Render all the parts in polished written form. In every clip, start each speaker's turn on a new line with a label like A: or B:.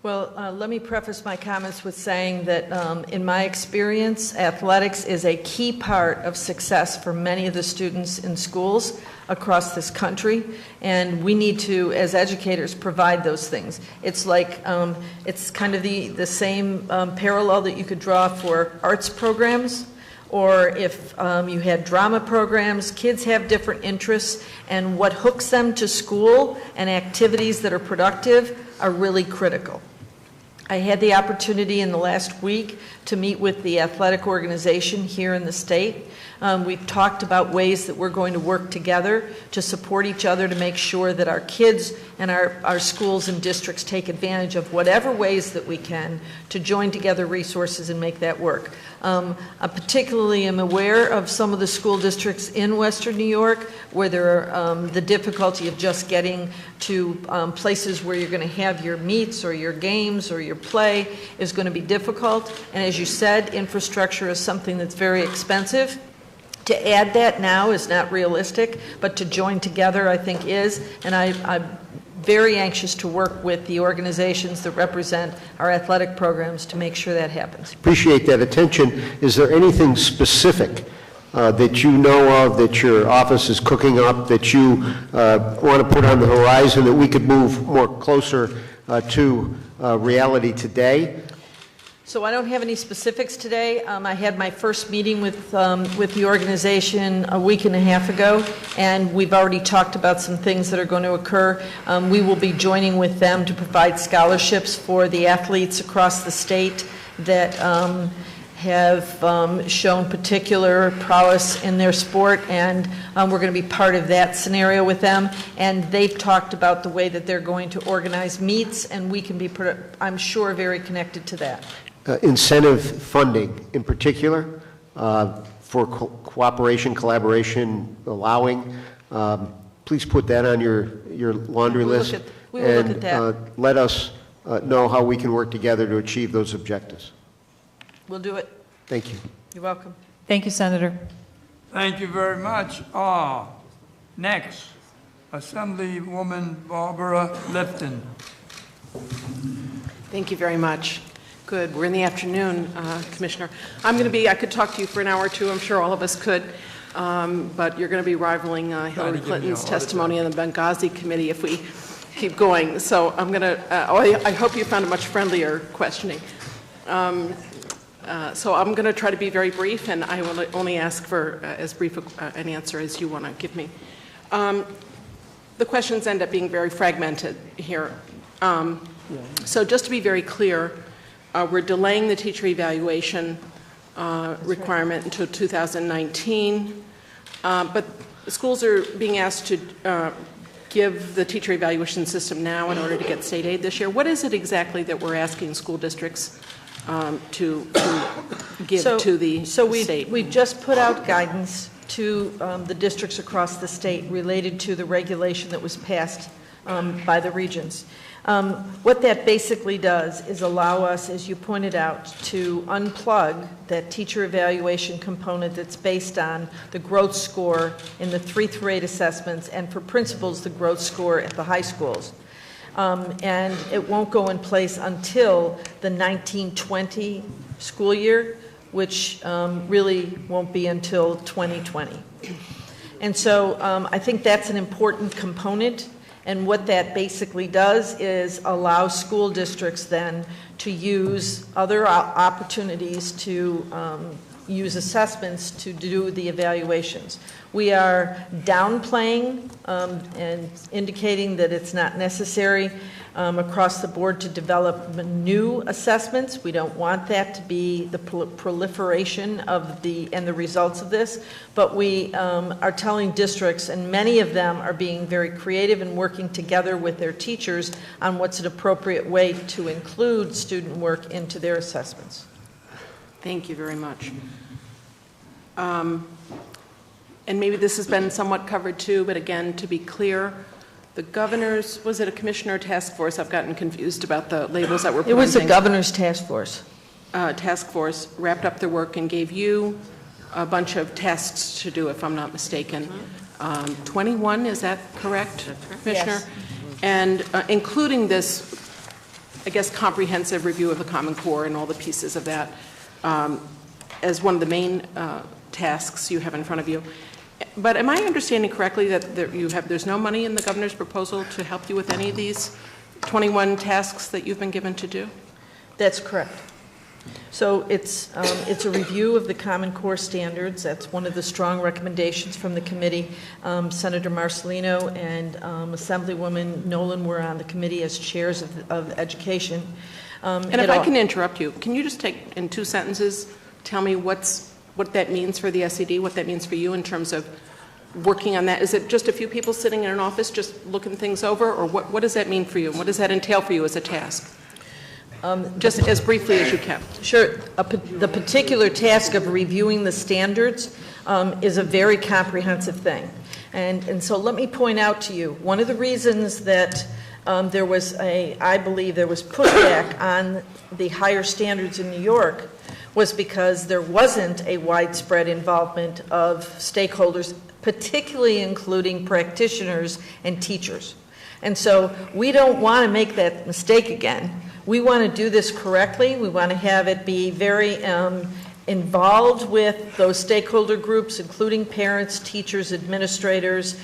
A: Well, let me preface my comments with saying that in my experience, athletics is a key part of success for many of the students in schools across this country, and we need to, as educators, provide those things. It's like, it's kind of the same parallel that you could draw for arts programs, or if you had drama programs. Kids have different interests, and what hooks them to school and activities that are productive are really critical. I had the opportunity in the last week to meet with the athletic organization here in the state. We've talked about ways that we're going to work together to support each other to make sure that our kids and our schools and districts take advantage of whatever ways that we can to join together resources and make that work. I particularly am aware of some of the school districts in Western New York where there are the difficulty of just getting to places where you're going to have your meets or your games or your play is going to be difficult. And as you said, infrastructure is something that's very expensive. To add that now is not realistic, but to join together I think is, and I'm very anxious to work with the organizations that represent our athletic programs to make sure that happens.
B: Appreciate that attention. Is there anything specific that you know of, that your office is cooking up, that you want to put on the horizon that we could move more closer to reality today?
A: So I don't have any specifics today. I had my first meeting with the organization a week and a half ago, and we've already talked about some things that are going to occur. We will be joining with them to provide scholarships for the athletes across the state that have shown particular prowess in their sport, and we're going to be part of that scenario with them. And they've talked about the way that they're going to organize meets, and we can be, I'm sure, very connected to that.
B: Incentive funding in particular for cooperation, collaboration, allowing. Please put that on your laundry list.
A: We will look at that.
B: Let us know how we can work together to achieve those objectives.
A: We'll do it.
B: Thank you.
A: You're welcome.
C: Thank you, Senator.
D: Thank you very much. Next, Assemblywoman Barbara Lifton.
E: Thank you very much. Good. We're in the afternoon, Commissioner. I could talk to you for an hour or two. I'm sure all of us could. But you're going to be rivaling Hillary Clinton's testimony in the Benghazi committee if we keep going. So I'm going to, I hope you found it much friendlier questioning. So I'm going to try to be very brief, and I will only ask for as brief an answer as you want to give me. The questions end up being very fragmented here. So just to be very clear, we're delaying the teacher evaluation requirement until 2019, but schools are being asked to give the teacher evaluation system now in order to get state aid this year. What is it exactly that we're asking school districts to give to the state?
A: We've just put out guidance to the districts across the state related to the regulation that was passed by the regions. What that basically does is allow us, as you pointed out, to unplug that teacher evaluation component that's based on the growth score in the 3 through 8 assessments, and for principals, the growth score at the high schools. And it won't go in place until the 1920 school year, which really won't be until 2020. And so I think that's an important component. And what that basically does is allow school districts then to use other opportunities to use assessments to do the evaluations. We are downplaying and indicating that it's not necessary across the board to develop new assessments. We don't want that to be the proliferation of the results of this, but we are telling districts, and many of them are being very creative and working together with their teachers on what's an appropriate way to include student work into their assessments.
E: Thank you very much. And maybe this has been somewhat covered too, but again, to be clear, the governor's, was it a commissioner task force? I've gotten confused about the labels that were put on things.
A: It was a governor's task force.
E: Task force wrapped up their work and gave you a bunch of tests to do, if I'm not mistaken. 21, is that correct, Commissioner?
A: Yes.
E: And including this I guess, comprehensive review of the Common Core and all the pieces of that as one of the main tasks you have in front of you. But am I understanding correctly that there's no money in the governor's proposal to help you with any of these 21 tasks that you've been given to do?
A: That's correct. So it's a review of the Common Core standards. That's one of the strong recommendations from the committee. Senator Marcelino and Assemblywoman Nolan were on the committee as chairs of education.
E: And if I can interrupt you, can you just take, in 2 sentences, tell me what that means for the SED, what that means for you in terms of working on that? Is it just a few people sitting in an office just looking things over, or what does that mean for you? What does that entail for you as a task? Just as briefly as you can.
A: Sure. The particular task of reviewing the standards is a very comprehensive thing. And so let me point out to you, one of the reasons that I believe there was pushback on the higher standards in New York was because there wasn't a widespread involvement of stakeholders, particularly including practitioners and teachers. And so we don't want to make that mistake again. We want to do this correctly. We want to have it be very involved with those stakeholder groups, including parents, teachers, administrators.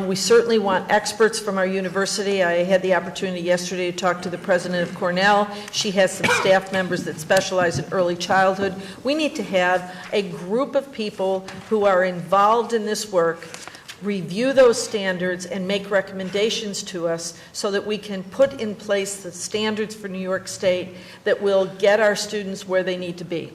A: We certainly want experts from our university. I had the opportunity yesterday to talk to the president of Cornell. She has some staff members that specialize in early childhood. We need to have a group of people who are involved in this work, review those standards and make recommendations to us so that we can put in place the standards for New York State that will get our students where they need to be.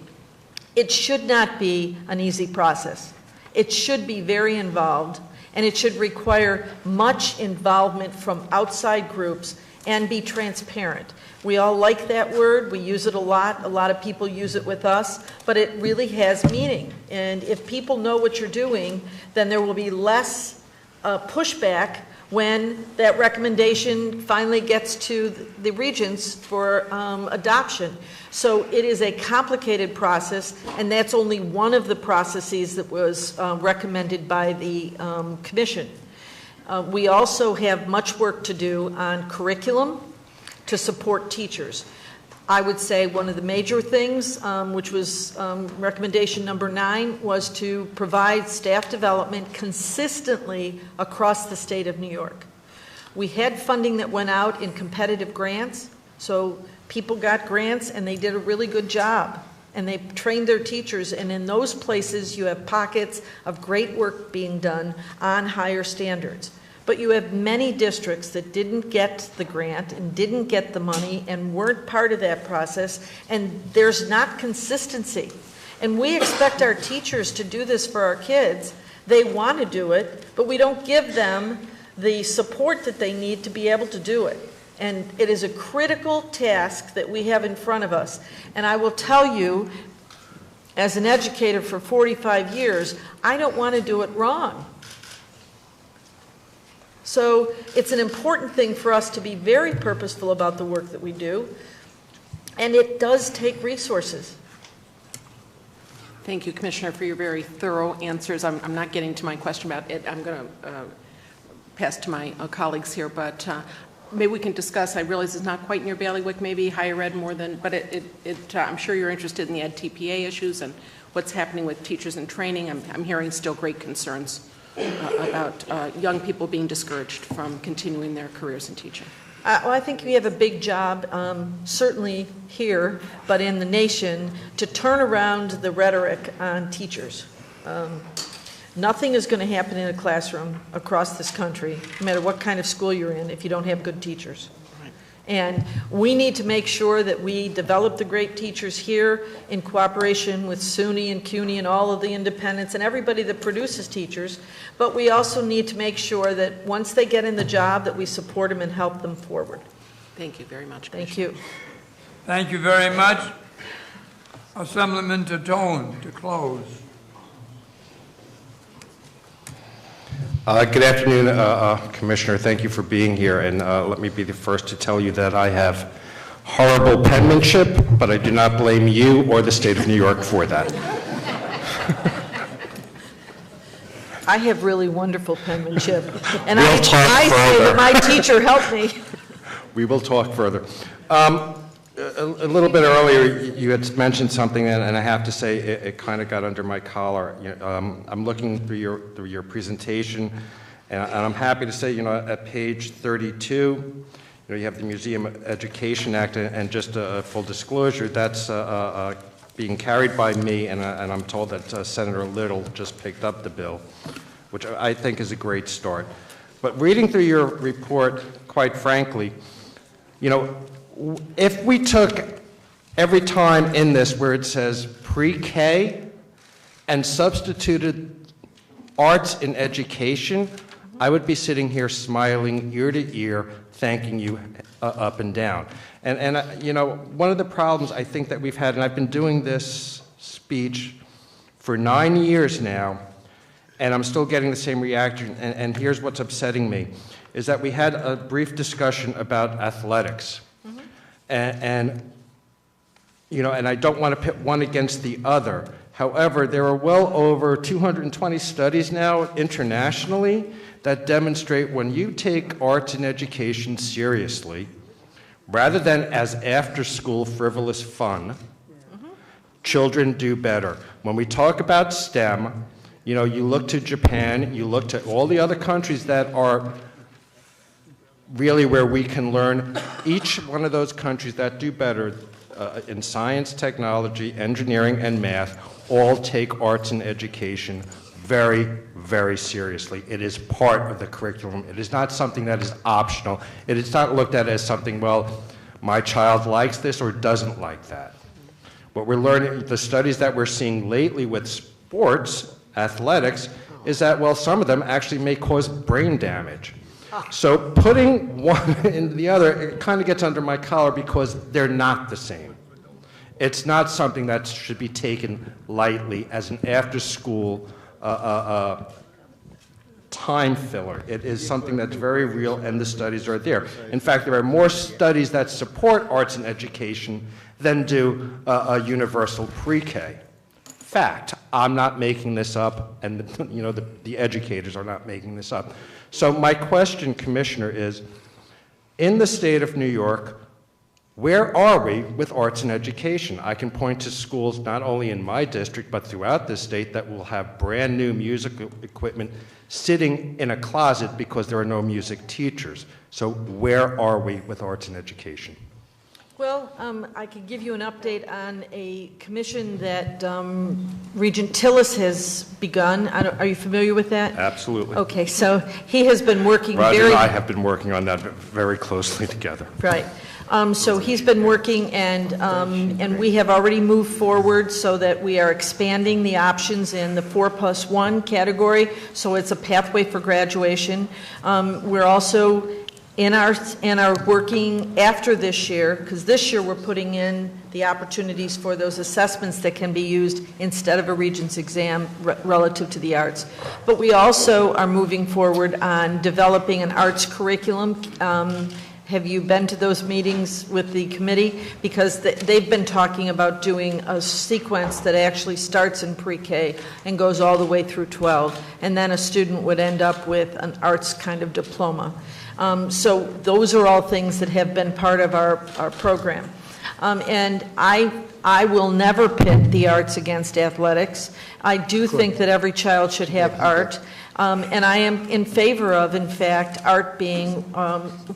A: It should not be an easy process. It should be very involved, and it should require much involvement from outside groups and be transparent. We all like that word. We use it a lot. A lot of people use it with us, but it really has meaning. And if people know what you're doing, then there will be less pushback when that recommendation finally gets to the regents for adoption. So it is a complicated process, and that's only one of the processes that was recommended by the commission. We also have much work to do on curriculum to support teachers. I would say one of the major things, which was recommendation number 9, was to provide staff development consistently across the state of New York. We had funding that went out in competitive grants, so people got grants and they did a really good job. And they trained their teachers, and in those places you have pockets of great work being done on higher standards. But you have many districts that didn't get the grant and didn't get the money and weren't part of that process, and there's not consistency. And we expect our teachers to do this for our kids. They want to do it, but we don't give them the support that they need to be able to do it. And it is a critical task that we have in front of us. And I will tell you, as an educator for 45 years, I don't want to do it wrong. So it's an important thing for us to be very purposeful about the work that we do, and it does take resources.
E: Thank you, Commissioner, for your very thorough answers. I'm not getting to my question about it. I'm going to pass to my colleagues here, but maybe we can discuss. I realize it's not quite in your bailiwick, maybe higher ed more than, but I'm sure you're interested in the EdTPA issues and what's happening with teachers in training. I'm hearing still great concerns about young people being discouraged from continuing their careers in teaching.
A: Well, I think we have a big job, certainly here, but in the nation, to turn around the rhetoric on teachers. Nothing is going to happen in a classroom across this country, no matter what kind of school you're in, if you don't have good teachers. And we need to make sure that we develop the great teachers here in cooperation with SUNY and CUNY and all of the independents and everybody that produces teachers. But we also need to make sure that once they get in the job that we support them and help them forward.
E: Thank you very much.
A: Thank you.
D: Thank you very much. Assemblyman Tatone to close.
C: Good afternoon, Commissioner. Thank you for being here. And let me be the first to tell you that I have horrible penmanship, but I do not blame you or the state of New York for that.
A: I have really wonderful penmanship, and
C: We'll
A: I
C: talk
A: say
C: further.
A: that my teacher helped me.
C: We will talk further. A little bit earlier, you had mentioned something, and I have to say, it kind of got under my collar. I'm looking through your presentation, and I'm happy to say, at page 32, you have the Museum Education Act, and just a full disclosure, that's being carried by me, and I'm told that Senator Little just picked up the bill, which I think is a great start. But reading through your report, quite frankly, if we took every time in this where it says pre-K and substituted arts in education, I would be sitting here smiling ear to ear, thanking you up and down. And one of the problems I think that we've had, and I've been doing this speech for 9 years now, and I'm still getting the same reaction, and here's what's upsetting me, is that we had a brief discussion about athletics. And I don't want to pit one against the other. However, there are well over 220 studies now internationally that demonstrate when you take arts and education seriously, rather than as after-school frivolous fun, children do better. When we talk about STEM, you look to Japan, you look to all the other countries that are really where we can learn. Each one of those countries that do better in science, technology, engineering, and math all take arts and education very, very seriously. It is part of the curriculum. It is not something that is optional. It is not looked at as something, well, my child likes this or doesn't like that. What we're learning, the studies that we're seeing lately with sports, athletics, is that, well, some of them actually may cause brain damage. So putting one in the other, it kind of gets under my collar because they're not the same. It's not something that should be taken lightly as an after-school time filler. It is something that's very real, and the studies are there. In fact, there are more studies that support arts and education than do a universal pre-K. Fact. I'm not making this up, and the educators are not making this up. So my question, Commissioner, is, in the state of New York, where are we with arts and education? I can point to schools not only in my district, but throughout the state that will have brand new musical equipment sitting in a closet because there are no music teachers. So where are we with arts and education?
A: Well, I could give you an update on a commission that Regent Tillis has begun. Are you familiar with that?
C: Absolutely.
A: Okay, so he has been working
C: Roger and I have been working on that very closely together.
A: Right. So he's been working, and we have already moved forward so that we are expanding the options in the 4+1 category, so it's a pathway for graduation. We're also in our working after this year, because this year we're putting in the opportunities for those assessments that can be used instead of a Regents exam relative to the arts. But we also are moving forward on developing an arts curriculum. Have you been to those meetings with the committee? Because they've been talking about doing a sequence that actually starts in pre-K and goes all the way through 12, and then a student would end up with an arts kind of diploma. So those are all things that have been part of our program. And I will never pit the arts against athletics. I do think that every child should have art. And I am in favor of, in fact, art being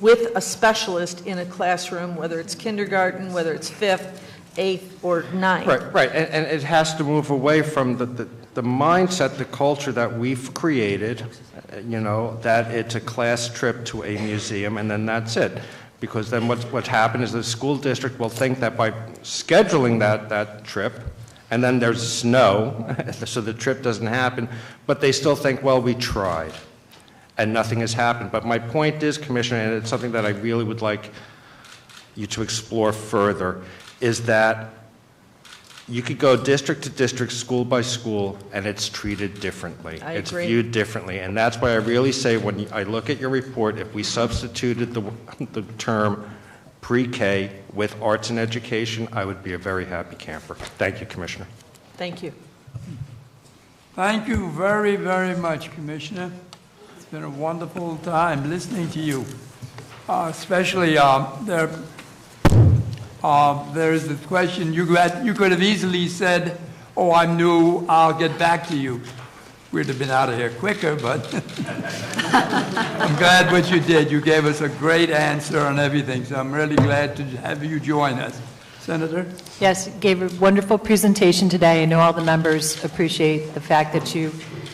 A: with a specialist in a classroom, whether it's kindergarten, whether it's 5th, 8th, or 9th.
C: Right. And it has to move away from the mindset, the culture that we've created, that it's a class trip to a museum and then that's it. Because then what's happened is the school district will think that by scheduling that trip, and then there's snow, so the trip doesn't happen, but they still think, well, we tried, and nothing has happened. But my point is, Commissioner, and it's something that I really would like you to explore further, is that you could go district to district, school by school, and it's treated differently. It's viewed differently, and that's why I really say when I look at your report, if we substituted the term pre-K with arts and education, I would be a very happy camper. Thank you, Commissioner.
A: Thank you.
D: Thank you very, very much, Commissioner. It's been a wonderful time listening to you, especially there There's this question, you could have easily said, oh, I'm new, I'll get back to you. We'd have been out of here quicker, but I'm glad what you did. You gave us a great answer on everything, so I'm really glad to have you join us. Senator?
F: Yes, you gave a wonderful presentation today. I know all the members appreciate the fact that you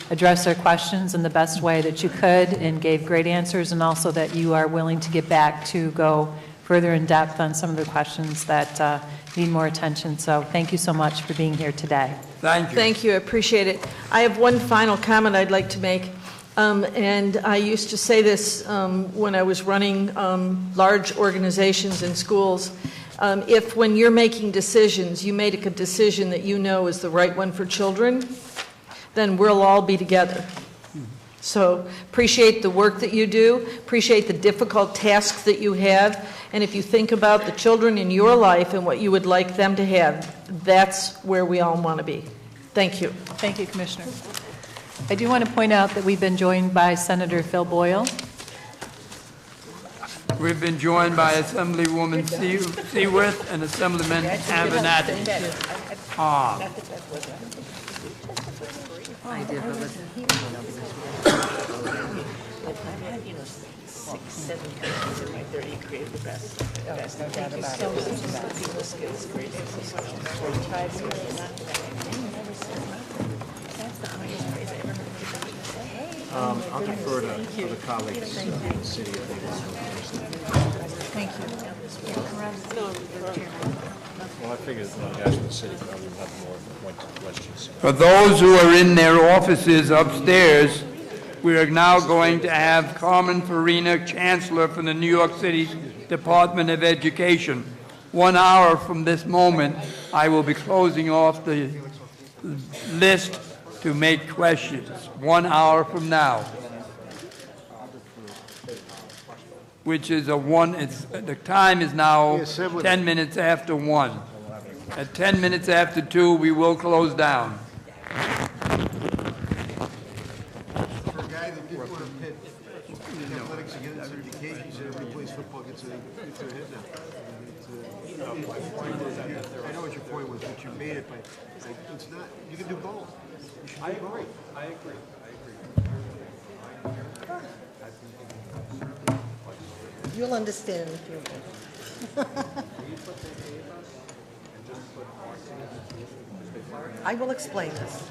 F: addressed their questions in the best way that you could and gave great answers, and also that you are willing to get back to go further in depth on some of the questions that need more attention. So thank you so much for being here today.
D: Thank you.
A: Thank you, I appreciate it. I have one final comment I'd like to make. And I used to say this when I was running large organizations in schools. If when you're making decisions, you make a decision that you know is the right one for children, then we'll all be together. So appreciate the work that you do, appreciate the difficult tasks that you have, and if you think about the children in your life and what you would like them to have, that's where we all want to be. Thank you.
F: Thank you, Commissioner. I do want to point out that we've been joined by Senator Phil Boyle.
D: We've been joined by Assemblywoman Seaworth and Assemblyman Avenatti.
G: I'll defer to other colleagues in the city if they want to. Well, I figured when I asked the city, probably have more questions.
D: For those who are in their offices upstairs, we are now going to have Carmen Farina, Chancellor for the New York City Department of Education. 1 hour from this moment, I will be closing off the list to make questions. 1 hour from now, which is the time is now 10 minutes after 1. At 10 minutes after 2, we will close down.
B: For a guy that didn't want to pit athletics against education, he said everybody plays football gets their head now. I know what your point was, but you made it, but it's not, you can do both. You should do both.
G: I agree.
H: You'll understand in a few minutes. I will explain this.